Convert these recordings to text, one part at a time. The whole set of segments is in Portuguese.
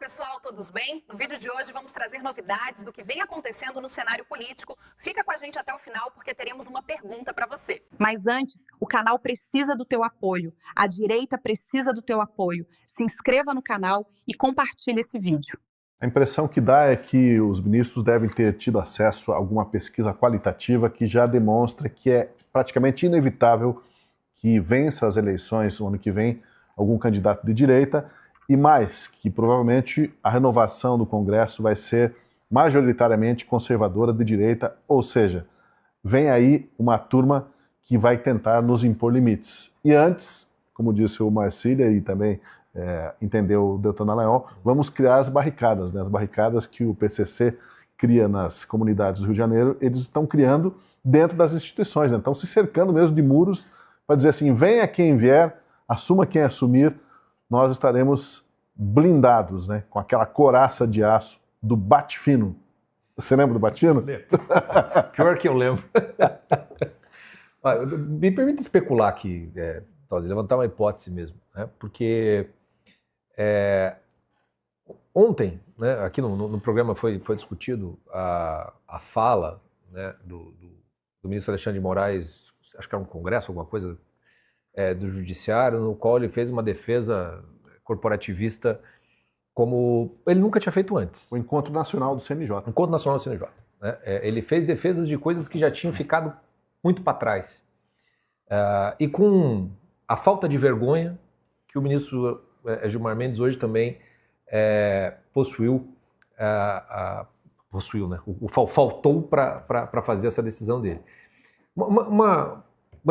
pessoal, todos bem? No vídeo de hoje vamos trazer novidades do que vem acontecendo no cenário político. Fica com a gente até o final porque teremos uma pergunta para você. Mas antes, o canal precisa do teu apoio. A direita precisa do teu apoio. Se inscreva no canal e compartilhe esse vídeo. A impressão que dá é que os ministros devem ter tido acesso a alguma pesquisa qualitativa que já demonstra que é praticamente inevitável que vença as eleições no ano que vem algum candidato de direita, e mais, que provavelmente a renovação do Congresso vai ser majoritariamente conservadora de direita, ou seja, vem aí uma turma que vai tentar nos impor limites. E antes, como disse o Marcília e também entendeu o Deltan Dallagnol, vamos criar as barricadas, né? As barricadas que o PCC cria nas comunidades do Rio de Janeiro, eles estão criando dentro das instituições, né? Estão se cercando mesmo de muros para dizer assim, venha quem vier, assuma quem assumir, nós estaremos blindados, né, com aquela couraça de aço do Bate-Fino. Você lembra do Bate-Fino? Pior que eu lembro. Me permita especular aqui, Tozzi, levantar uma hipótese mesmo, né, porque ontem, né, aqui no programa foi discutido a fala, né, do ministro Alexandre de Moraes, acho que era um congresso, alguma coisa, do judiciário, no qual ele fez uma defesa corporativista como ele nunca tinha feito antes. O Encontro Nacional do CNJ. O Encontro Nacional do CNJ. Né? Ele fez defesas de coisas que já tinham ficado muito para trás. E com a falta de vergonha que o ministro Gilmar Mendes hoje também possuiu, né? Faltou para fazer essa decisão dele. Uma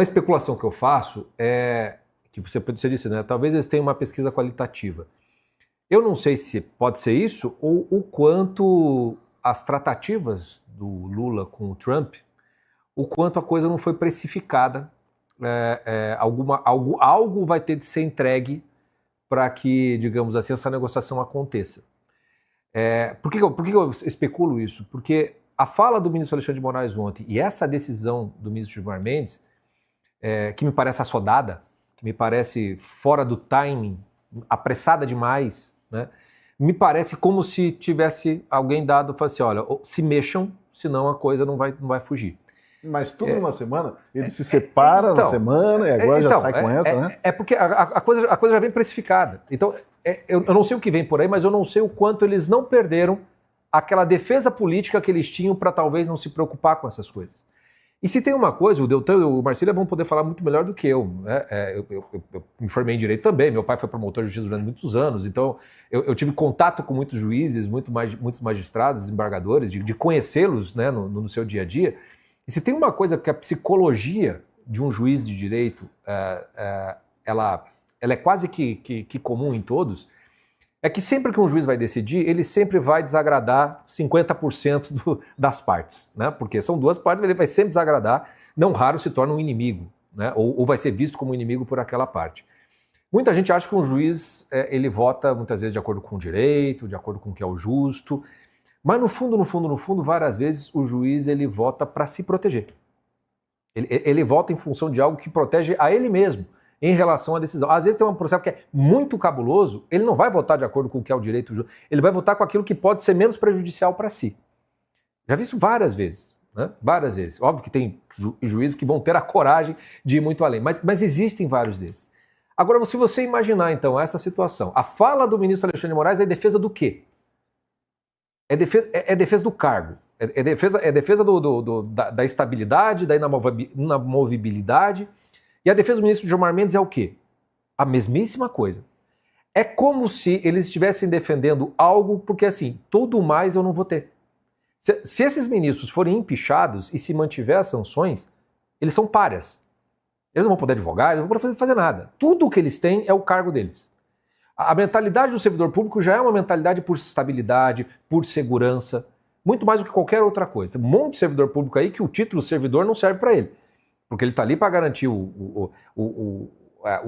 especulação que eu faço é que você disse, né? Talvez eles tenham uma pesquisa qualitativa. Eu não sei se pode ser isso ou o quanto as tratativas do Lula com o Trump, o quanto a coisa não foi precificada. Algo vai ter de ser entregue para que, digamos assim, essa negociação aconteça. Por que eu especulo isso? Porque a fala do ministro Alexandre de Moraes ontem e essa decisão do ministro Gilmar Mendes, que me parece assodada, que me parece fora do timing, apressada demais, né? Me parece como se tivesse alguém dado, falou assim, olha, se mexam, senão a coisa não vai fugir. Mas tudo numa semana? Ele se separa na semana e agora já sai com essa, né? É porque a coisa já vem precificada. Então, eu não sei o que vem por aí, mas eu não sei o quanto eles não perderam aquela defesa política que eles tinham para talvez não se preocupar com essas coisas. E se tem uma coisa, o Deltan e o Marcília vão poder falar muito melhor do que eu. Né? Eu me formei em Direito também, meu pai foi promotor de justiça durante muitos anos, então eu tive contato com muitos juízes, muitos magistrados, desembargadores, de conhecê-los, né, no seu dia a dia. E se tem uma coisa que a psicologia de um juiz de direito, ela é quase que comum em todos, é que sempre que um juiz vai decidir, ele sempre vai desagradar 50% das partes, né? Porque são duas partes, ele vai sempre desagradar, não raro se torna um inimigo, né? Ou vai ser visto como inimigo por aquela parte. Muita gente acha que um juiz, ele vota muitas vezes de acordo com o direito, de acordo com o que é o justo, mas no fundo, várias vezes o juiz ele vota para se proteger. Ele vota em função de algo que protege a ele mesmo, em relação à decisão. Às vezes tem um processo que é muito cabuloso, ele não vai votar de acordo com o que é o direito, ele vai votar com aquilo que pode ser menos prejudicial para si. Já vi isso várias vezes, né? Várias vezes. Óbvio que tem juízes que vão ter a coragem de ir muito além, mas existem vários desses. Agora, se você imaginar, então, essa situação, a fala do ministro Alexandre de Moraes é defesa do quê? É defesa do cargo, é defesa da estabilidade, da inamovibilidade. E a defesa do ministro Gilmar Mendes é o quê? A mesmíssima coisa. É como se eles estivessem defendendo algo porque, assim, tudo mais eu não vou ter. Se esses ministros forem empichados e se mantiver as sanções, eles são párias. Eles não vão poder advogar, eles não vão poder fazer nada. Tudo o que eles têm é o cargo deles. A mentalidade do servidor público já é uma mentalidade por estabilidade, por segurança, muito mais do que qualquer outra coisa. Tem um monte de servidor público aí que o título servidor não serve para ele. Porque ele está ali para garantir o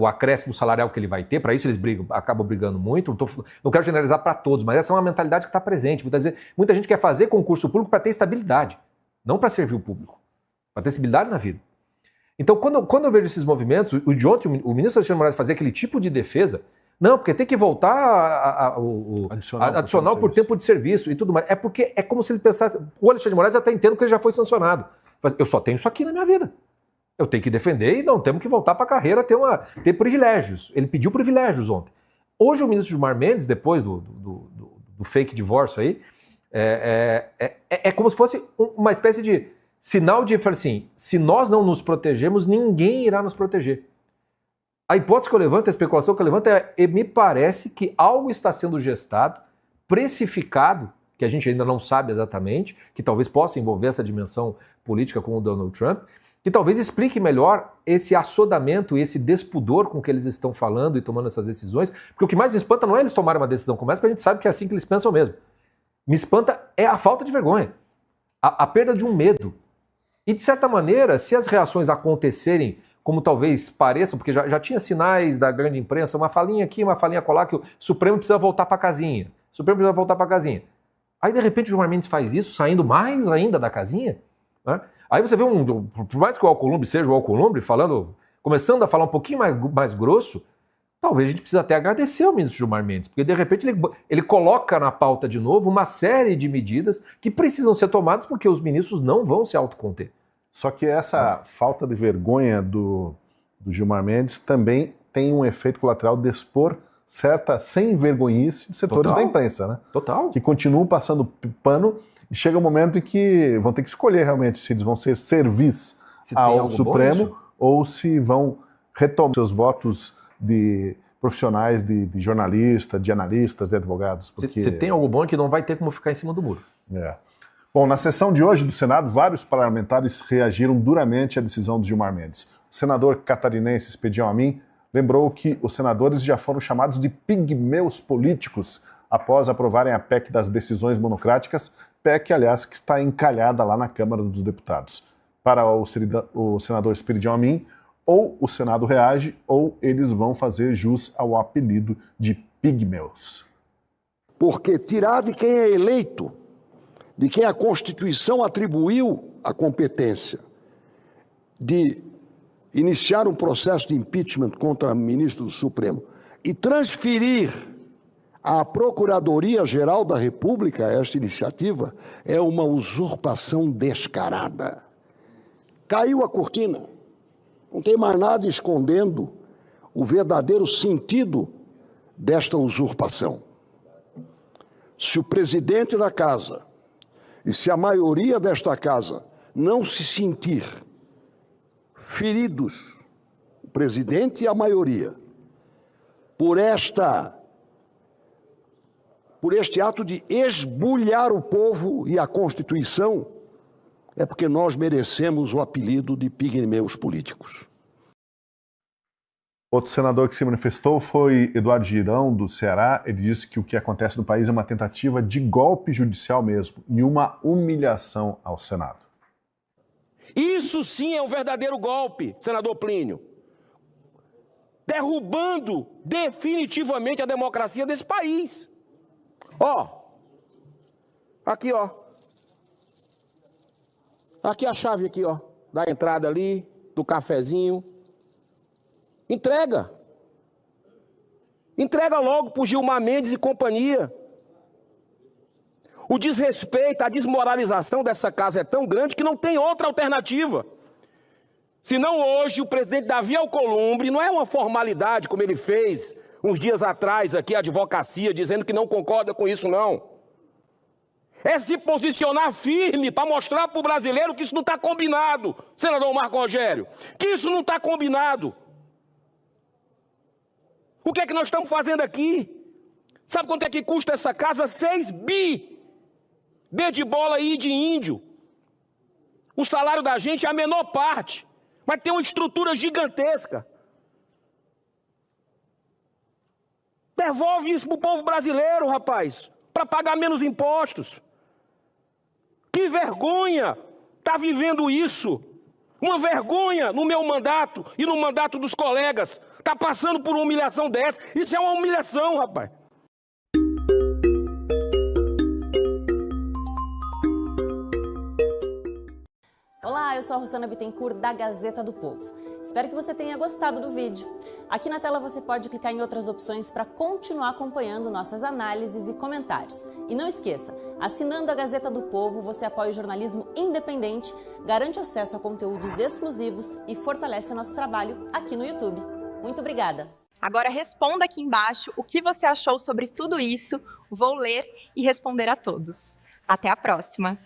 acréscimo salarial que ele vai ter, para isso eles acabam brigando muito. Não quero generalizar para todos, mas essa é uma mentalidade que está presente. Muita gente quer fazer concurso público para ter estabilidade, não para servir o público, para ter estabilidade na vida. Então, quando eu vejo esses movimentos, o de ontem, o ministro Alexandre de Moraes fazer aquele tipo de defesa, Não, porque tem que voltar adicional por tempo de serviço e tudo mais. É porque é como se ele pensasse... O Alexandre de Moraes até entendo que ele já foi sancionado. Eu só tenho isso aqui na minha vida. Eu tenho que defender e não temos que voltar para a carreira ter privilégios. Ele pediu privilégios ontem. Hoje o ministro Gilmar Mendes, depois do fake divórcio aí, é como se fosse uma espécie de sinal de, assim, se nós não nos protegermos, ninguém irá nos proteger. A hipótese que eu levanto, a especulação que eu levanto me parece que algo está sendo gestado, precificado, que a gente ainda não sabe exatamente, que talvez possa envolver essa dimensão política com o Donald Trump, que talvez explique melhor esse assodamento e esse despudor com que eles estão falando e tomando essas decisões, porque o que mais me espanta não é eles tomarem uma decisão como essa, porque a gente sabe que é assim que eles pensam mesmo. Me espanta é a falta de vergonha, a perda de um medo. E, de certa maneira, se as reações acontecerem como talvez pareçam, porque já tinha sinais da grande imprensa, uma falinha aqui, uma falinha colar, que o Supremo precisa voltar para a casinha. O Supremo precisa voltar para a casinha. Aí, de repente, o Gilmar Mendes faz isso, saindo mais ainda da casinha. Né? Aí você vê, por mais que o Alcolumbre seja o Alcolumbre, começando a falar um pouquinho mais grosso, talvez a gente precise até agradecer ao ministro Gilmar Mendes, porque, de repente, ele coloca na pauta de novo uma série de medidas que precisam ser tomadas porque os ministros não vão se autoconter. Só que essa falta de vergonha do Gilmar Mendes também tem um efeito colateral de expor certa sem-vergonhice de setores da imprensa, né? Total. Que continuam passando pano e chega um momento em que vão ter que escolher realmente se eles vão ser servis ao Supremo ou se vão retomar seus votos de profissionais, de jornalista, de analistas, de advogados. Porque... Se tem algo bom é que não vai ter como ficar em cima do muro. Bom, na sessão de hoje do Senado, vários parlamentares reagiram duramente à decisão do Gilmar Mendes. O senador catarinense Expedião Amin lembrou que os senadores já foram chamados de pigmeus políticos após aprovarem a PEC das decisões monocráticas, PEC, aliás, que está encalhada lá na Câmara dos Deputados. Para o senador Expedião Amin, ou o Senado reage, ou eles vão fazer jus ao apelido de pigmeus. Porque tirar de quem é eleito, de quem a Constituição atribuiu a competência de iniciar um processo de impeachment contra o ministro do Supremo e transferir à Procuradoria-Geral da República esta iniciativa, é uma usurpação descarada. Caiu a cortina, não tem mais nada escondendo o verdadeiro sentido desta usurpação. Se o presidente da Casa e se a maioria desta Casa não se sentir feridos, o presidente e a maioria, por este ato de esbulhar o povo e a Constituição, é porque nós merecemos o apelido de pigmeus políticos. Outro senador que se manifestou foi Eduardo Girão, do Ceará. Ele disse que o que acontece no país é uma tentativa de golpe judicial mesmo e uma humilhação ao Senado. Isso sim é um verdadeiro golpe, senador Plínio. Derrubando definitivamente a democracia desse país. Aqui, aqui a chave aqui, da entrada ali, do cafezinho. Entrega logo pro Gilmar Mendes e companhia. O desrespeito, a desmoralização dessa casa é tão grande que não tem outra alternativa. Senão hoje o presidente Davi Alcolumbre, não é uma formalidade como ele fez uns dias atrás aqui, a advocacia, dizendo que não concorda com isso, não. É se posicionar firme para mostrar para o brasileiro que isso não está combinado, senador Marco Rogério, que isso não está combinado. O que é que nós estamos fazendo aqui? Sabe quanto é que custa essa casa? 6 bi. B de bola e de índio. O salário da gente é a menor parte, mas tem uma estrutura gigantesca. Devolve isso para o povo brasileiro, rapaz, para pagar menos impostos. Que vergonha tá vivendo isso. Uma vergonha no meu mandato e no mandato dos colegas. Tá passando por uma humilhação dessa. Isso é uma humilhação, rapaz. Olá, eu sou a Rossana Bittencourt, da Gazeta do Povo. Espero que você tenha gostado do vídeo. Aqui na tela você pode clicar em outras opções para continuar acompanhando nossas análises e comentários. E não esqueça, assinando a Gazeta do Povo, você apoia o jornalismo independente, garante acesso a conteúdos exclusivos e fortalece o nosso trabalho aqui no YouTube. Muito obrigada! Agora responda aqui embaixo o que você achou sobre tudo isso. Vou ler e responder a todos. Até a próxima!